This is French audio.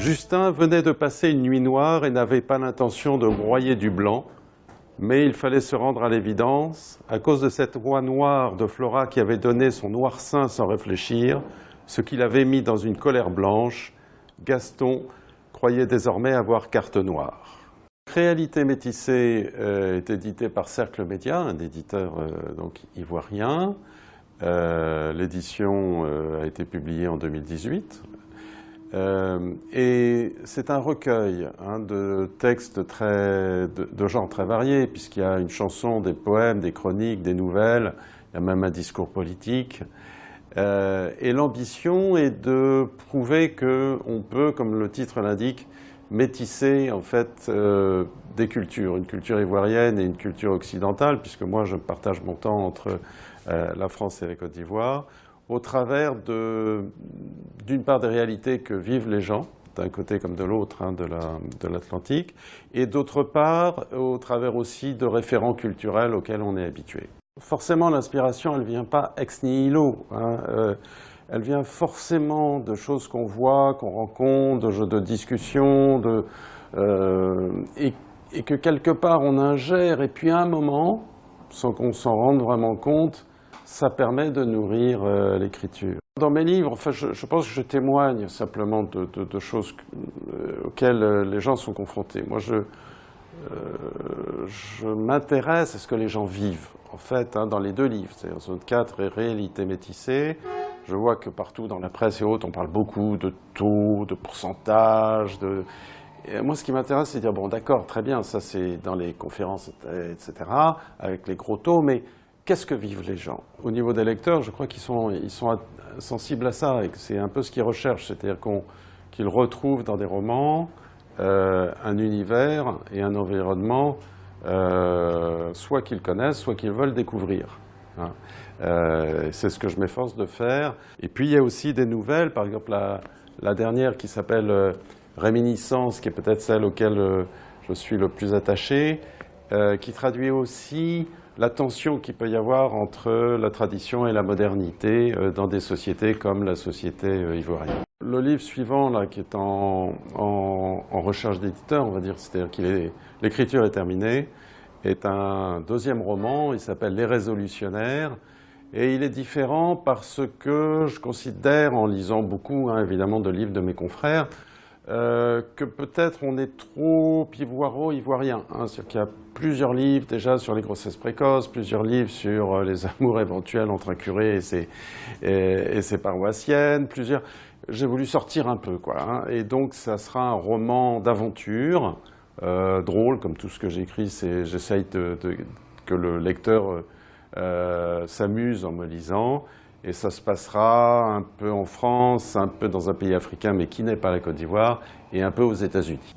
Justin venait de passer une nuit noire et n'avait pas l'intention de broyer du blanc, mais il fallait se rendre à l'évidence, à cause de cette oie noire de Flora qui avait donné son noircin sans réfléchir, ce qu'il avait mis dans une colère blanche, Gaston croyait désormais avoir carte noire. Réalité métissée est édité par Cercle Média, un éditeur donc ivoirien. L'édition a été publiée en 2018. Et c'est un recueil de textes de genres très variés, puisqu'il y a une chanson, des poèmes, des chroniques, des nouvelles, il y a même un discours politique. Et l'ambition est de prouver qu'on peut, comme le titre l'indique, métisser en fait des cultures, une culture ivoirienne et une culture occidentale, puisque moi je partage mon temps entre la France et la Côte d'Ivoire, au travers d'une part des réalités que vivent les gens, d'un côté comme de l'autre de l'Atlantique, et d'autre part au travers aussi de référents culturels auxquels on est habitué. Forcément, l'inspiration, elle ne vient pas ex nihilo. Elle vient forcément de choses qu'on voit, qu'on rencontre, de jeux de discussion, et que quelque part on ingère, et puis à un moment, sans qu'on s'en rende vraiment compte, ça permet de nourrir l'écriture. Dans mes livres, enfin, je pense que je témoigne simplement de choses auxquelles les gens sont confrontés. Moi, je m'intéresse à ce que les gens vivent, en fait, dans les deux livres, c'est-à-dire Zone 4 et Réalité métissée. Je vois que partout dans la presse et autres, on parle beaucoup de taux, de pourcentage. Et moi, ce qui m'intéresse, c'est de dire, bon, d'accord, très bien, ça c'est dans les conférences, etc., avec les gros taux, mais qu'est-ce que vivent les gens? Au niveau des lecteurs, je crois qu'ils sont sensibles à ça, et que c'est un peu ce qu'ils recherchent, c'est-à-dire qu'ils retrouvent dans des romans un univers et un environnement soit qu'ils connaissent, soit qu'ils veulent découvrir. C'est ce que je m'efforce de faire. Et puis il y a aussi des nouvelles, par exemple la dernière qui s'appelle Réminiscence, qui est peut-être celle auquel je suis le plus attaché, qui traduit aussi la tension qu'il peut y avoir entre la tradition et la modernité dans des sociétés comme la société ivoirienne. Le livre suivant, là, qui est en recherche d'éditeur, on va dire, c'est-à-dire que l'écriture est terminée, est un deuxième roman, il s'appelle Les Résolutionnaires, et il est différent parce que je considère, en lisant beaucoup, évidemment, de livres de mes confrères, que peut-être on est trop ivoiro-ivoirien. C'est-à-dire qu'il y a plusieurs livres déjà sur les grossesses précoces, plusieurs livres sur les amours éventuels entre un curé et ses paroissiennes, J'ai voulu sortir un peu, quoi. Et donc ça sera un roman d'aventure, drôle, comme tout ce que j'écris, j'essaye que le lecteur s'amuse en me lisant. Et ça se passera un peu en France, un peu dans un pays africain, mais qui n'est pas la Côte d'Ivoire, et un peu aux États-Unis.